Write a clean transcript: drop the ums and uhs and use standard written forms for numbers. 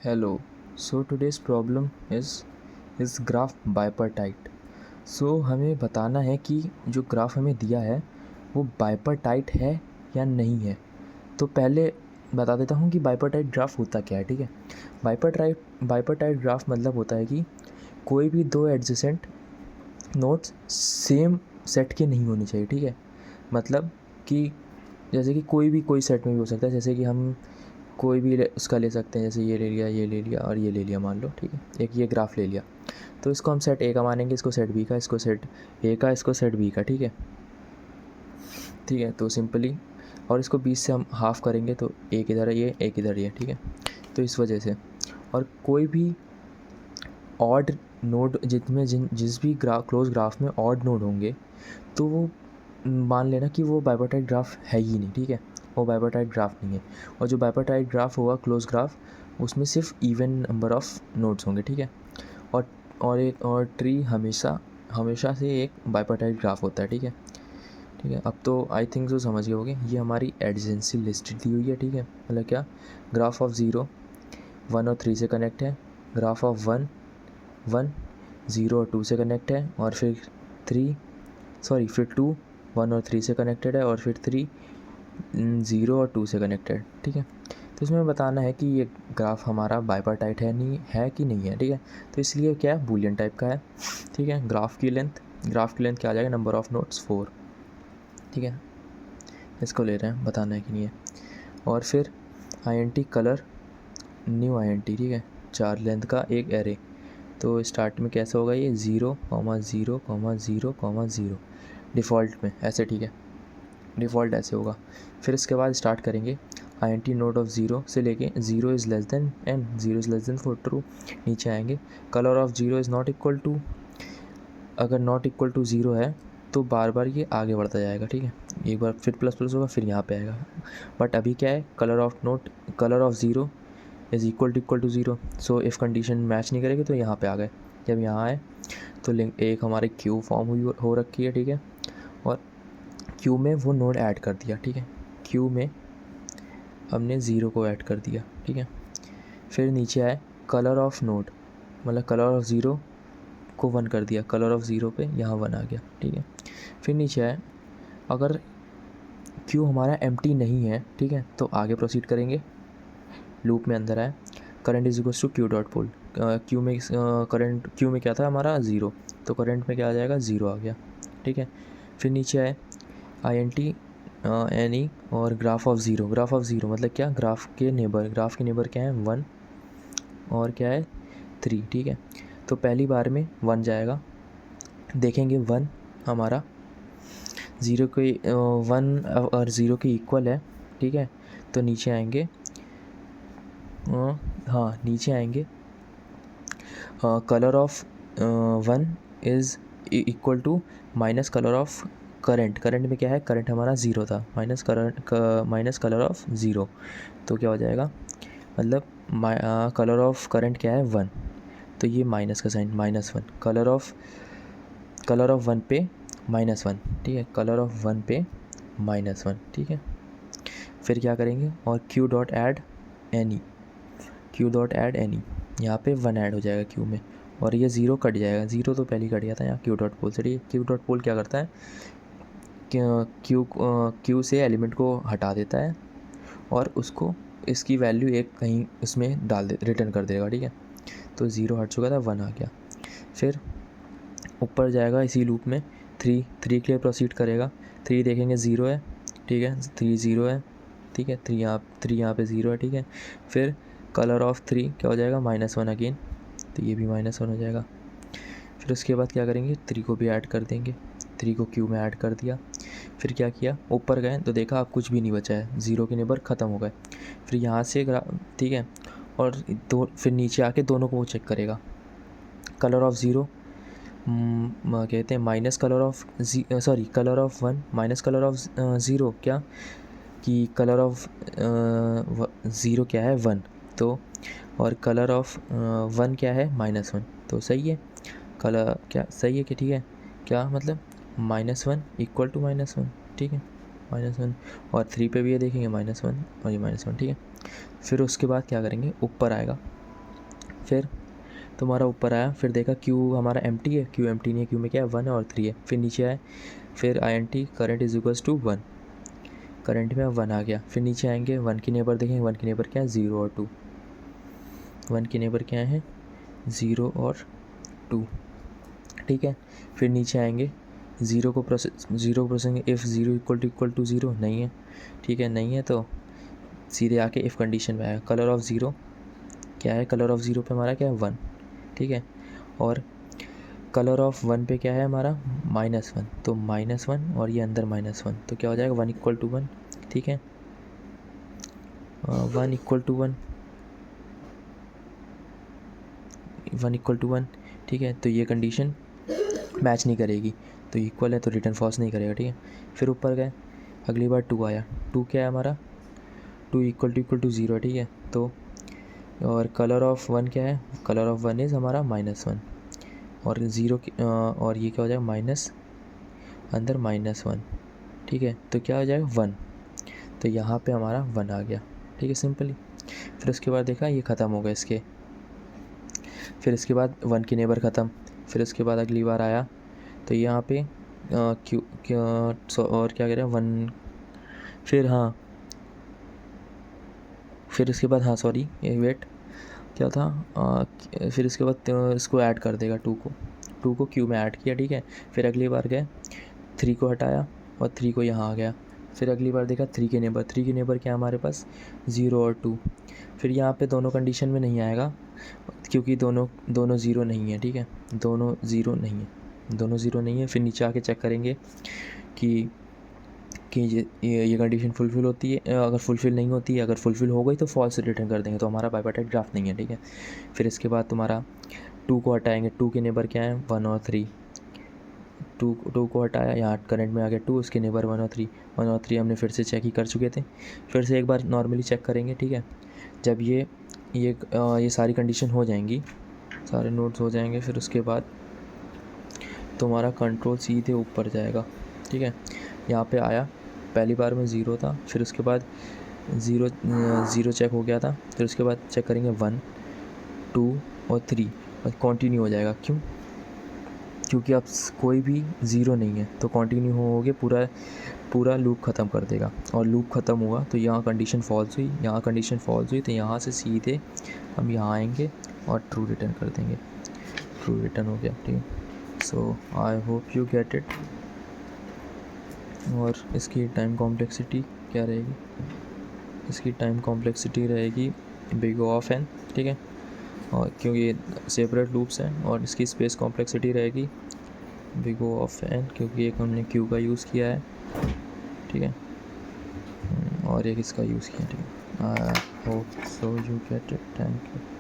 Hello. So today's problem is graph bipartite. So हमें बताना है कि जो ग्राफ हमें दिया है वो बाइपर्टाइट है या नहीं है। तो पहले बता देता हूँ कि बाइपर्टाइट ग्राफ होता क्या है। ठीक है, बाइपर्टाइट ग्राफ मतलब होता है कि कोई भी दो एडजेसेंट नोड्स सेम सेट के नहीं होने चाहिए। ठीक है, मतलब कि जैसे कि कोई सेट में भी हो सकता है। जैसे कि हम कोई भी उसका ले सकते हैं, जैसे ये ले लिया, ये ले लिया और ये ले लिया, मान लो। ठीक है, एक ये ग्राफ ले लिया, तो इसको हम सेट ए का मानेंगे, इसको सेट बी का, इसको सेट ए का, इसको सेट बी का। ठीक है, ठीक है, तो सिंपली और इसको 20 से हम हाफ़ करेंगे तो एक इधर है, ये एक इधर है। ठीक है, तो इस वजह से और कोई भी ऑड नोड जिस भी क्लोज ग्राफ में ऑड नोड होंगे तो वो मान लेना कि वो बाइपर्टाइट ग्राफ है ही नहीं। ठीक है, वो बाइपर्टाइट ग्राफ नहीं है। और जो बाइपर्टाइट ग्राफ होगा क्लोज ग्राफ, उसमें सिर्फ इवन नंबर ऑफ नोड्स होंगे। ठीक है, और ट्री हमेशा से एक बाइपर्टाइट ग्राफ होता है। ठीक है, ठीक है, अब तो आई थिंक जो समझ गए होगे, ये हमारी एडजेंसी लिस्ट दी हुई है। ठीक है, मतलब क्या, ग्राफ ऑफ 0 1 और 3 से कनेक्ट है, ग्राफ ऑफ 1 0 और 2 से कनेक्ट है, और फिर 2 1 और 3 से कनेक्टेड है, और फिर 3 0 और 2 से कनेक्टेड। ठीक है, तो इसमें बताना है कि ये ग्राफ हमारा बाइपर्टाइट है कि नहीं है। ठीक है, तो इसलिए क्या है, बूलियन टाइप का है। ठीक है, ग्राफ की लेंथ क्या आ जाएगा, नंबर ऑफ नोड्स 4। ठीक है, इसको ले रहे हैं, बताना है कि नहीं है। और फिर INT कलर न्यू INT। ठीक है, 4 लेंथ का एक एरे। तो स्टार्ट में कैसा होगा, ये 0, 0, 0, 0 डिफ़ॉल्ट में ऐसे। ठीक है, डिफ़ॉल्ट ऐसे होगा। फिर इसके बाद स्टार्ट करेंगे INT नोड ऑफ 0 से लेके 0 is less than n, 0 is less than 4 true. नीचे आएंगे, colour of 0 is not equal to, अगर नॉट इक्वल टू 0 है तो बार बार ये आगे बढ़ता जाएगा। ठीक है, एक बार फिर प्लस प्लस होगा, फिर यहाँ पे आएगा। बट अभी क्या है, colour of 0 is equal to 0। So if condition match नहीं करेगी तो यहाँ पे आ गए। जब यहाँ आए तो एक हमारे क्यू फॉर्म हो रखी है। ठीक है, और क्यू में वो नोड ऐड कर दिया। ठीक है, क्यू में हमने 0 को ऐड कर दिया। ठीक है, फिर नीचे आए, कलर ऑफ नोड मतलब कलर ऑफ 0 को 1 कर दिया, कलर ऑफ 0 पे यहाँ 1 आ गया। ठीक है, फिर नीचे आए, अगर क्यू हमारा एम्प्टी नहीं है, ठीक है, तो आगे प्रोसीड करेंगे, लूप में अंदर आए, current is equals to Q dot pull. Q में क्या था हमारा 0, तो करंट में क्या आ जाएगा, 0 आ गया। ठीक है, फिर नीचे आए, INT NE और ग्राफ ऑफ 0 मतलब क्या, ग्राफ के नेबर क्या है, 1 और क्या है 3। ठीक है, तो पहली बार में 1 जाएगा, देखेंगे 1 हमारा 0 के 1 और 0 के इक्वल है। ठीक है, तो नीचे आएंगे, हाँ नीचे आएंगे, colour of 1 is equal to minus colour of current में क्या है, करंट हमारा 0 था, माइनस कलर ऑफ 0, तो क्या हो जाएगा, मतलब कलर ऑफ करंट क्या है 1, तो ये माइनस का साइन, -1, कलर ऑफ 1 पे -1। ठीक है, कलर ऑफ 1 पे -1। ठीक है, फिर क्या करेंगे, और क्यू डॉट ऐड एनी यहाँ पे 1 ऐड हो जाएगा क्यू में, और ये 0 कट जाएगा, 0 तो पहले ही कट गया था यहाँ क्यू डॉट पोल से। ठीक है, क्यू डॉट पोल क्या करता है, क्यू से एलिमेंट को हटा देता है और उसको इसकी वैल्यू एक कहीं उसमें रिटर्न कर देगा। ठीक है, तो 0 हट चुका था, 1 आ गया। फिर ऊपर जाएगा इसी लूप में, 3 के लिए प्रोसीड करेगा, 3 देखेंगे 0 है। ठीक है, 3 0 है। ठीक है, 3 यहाँ पे 0 है। ठीक है, फिर कलर ऑफ 3 क्या हो जाएगा, -1 अगेन, तो ये भी -1 हो जाएगा। फिर उसके बाद क्या करेंगे, 3 को भी ऐड कर देंगे, 3 को क्यू में ऐड कर दिया। फिर क्या किया, ऊपर गए तो देखा अब कुछ भी नहीं बचा है, 0 के नेबर ख़त्म हो गए। फिर यहाँ से ठीक है, और फिर नीचे आके दोनों को वो चेक करेगा, कलर ऑफ 0 कहते हैं minus colour of colour of 1 minus colour of 0, क्या कि कलर ऑफ 0 क्या है 1, तो और कलर ऑफ 1 क्या है -1, तो सही है, कलर क्या सही है कि, ठीक है, क्या मतलब -1 इक्वल टू -1। ठीक है, -1, और 3 पे भी ये देखेंगे -1 और ये -1। ठीक है, फिर उसके बाद क्या करेंगे, ऊपर आएगा, फिर तुम्हारा ऊपर आया, फिर देखा क्यू हमारा एम्प्टी है, क्यू एम्प्टी नहीं है, क्यू में क्या है 1 है और 3 है। फिर नीचे आए, फिर INT current is equals to 1, current में 1 आ गया। फिर नीचे आएंगे 1 की नेबर देखेंगे, 1 की नेबर क्या है 0 और 2, 1 की नेबर क्या है 0 और 2, ठीक है। फिर नीचे आएंगे 0 को प्रोसेसिंग इफ़ 0 इक्वल टू 0 नहीं है, ठीक है, नहीं है तो सीधे आके इफ़ कंडीशन में आएगा। कलर ऑफ 0 क्या है, कलर ऑफ 0 पे हमारा क्या है 1, ठीक है, और कलर ऑफ 1 पे क्या है हमारा -1, तो -1 और ये अंदर -1, तो क्या हो जाएगा 1 इक्वल टू 1, ठीक है, 1 इक्वल टू 1, 1 इक्वल टू 1, ठीक है। तो ये कंडीशन मैच नहीं करेगी, तो इक्वल है तो रिटर्न फॉल्स नहीं करेगा, ठीक है। फिर ऊपर गए, अगली बार 2 आया, 2 क्या है हमारा 2 इक्वल टू 0, ठीक है। तो और कलर ऑफ 1 क्या है, कलर ऑफ 1 इज़ हमारा -1 और 0 और ये क्या हो जाएगा माइनस अंदर -1, ठीक है, तो क्या हो जाएगा 1, तो यहाँ पे हमारा 1 आ गया, ठीक है, सिंपली। फिर उसके बाद देखा ये ख़त्म हो गया इसके, फिर इसके बाद 1 की नेबर ख़त्म। फिर उसके बाद अगली बार आया तो यहाँ पे क्यू और क्या कह रहे हैं 1, फिर हाँ, फिर इसके बाद हाँ सॉरी ये वेट क्या था, फिर इसके बाद इसको ऐड कर देगा 2 को क्यू में ऐड किया, ठीक है। फिर अगली बार गए 3 को हटाया और 3 को यहाँ आ गया। फिर अगली बार देखा 3 की नेबर क्या हमारे पास 0 और 2, फिर यहाँ पे दोनों कंडीशन में नहीं आएगा क्योंकि दोनों ज़ीरो नहीं है, ठीक है, दोनों ज़ीरो नहीं है। फिर नीचे आके चेक करेंगे कि ये कंडीशन फुलफ़िल होती है, अगर फुलफ़िल नहीं होती है, अगर फुलफ़िल हो गई तो फॉल्स रिटर्न कर देंगे, तो हमारा बाइपार्टाइट ग्राफ नहीं है, ठीक है। फिर इसके बाद तुम्हारा 2 को हटाएंगे, 2 के नेबर क्या है 1 और 3, 2 को हटाया, यहाँ करंट में आ गया 2, उसके नेबर 1 और 3 हमने फिर से चेक ही कर चुके थे। फिर से एक बार नॉर्मली चेक करेंगे, ठीक है। जब ये सारी कंडीशन हो जाएंगी, सारे नोड्स हो जाएंगे, फिर उसके बाद तुम्हारा कंट्रोल सीधे ऊपर जाएगा, ठीक है। यहाँ पे आया, पहली बार में 0 था, फिर उसके बाद 0 चेक हो गया था, फिर उसके बाद चेक करेंगे 1 2 और 3 और कंटिन्यू हो जाएगा। क्योंकि अब कोई भी 0 नहीं है तो कंटिन्यू होगे, पूरा लूप ख़त्म कर देगा, और लूप ख़त्म हुआ तो यहाँ कंडीशन फॉल्स हुई, यहाँ कंडीशन फॉल्स हुई, तो यहाँ से सीधे हम यहाँ आएंगे और ट्रू रिटर्न कर देंगे, ट्रू रिटर्न हो गया, ठीक है। So I hope you get it. और इसकी टाइम कॉम्प्लेक्सिटी क्या रहेगी, इसकी टाइम कॉम्प्लेक्सिटी रहेगी बिग ऑफ n, ठीक है, और क्योंकि ये सेपरेट लूप्स हैं, और इसकी स्पेस कॉम्प्लेक्सिटी रहेगी बिग ऑफ n, क्योंकि एक हमने क्यू का यूज़ किया है, ठीक है, और एक इसका यूज़ किया, ठीक है। I hope so you get it, thank you.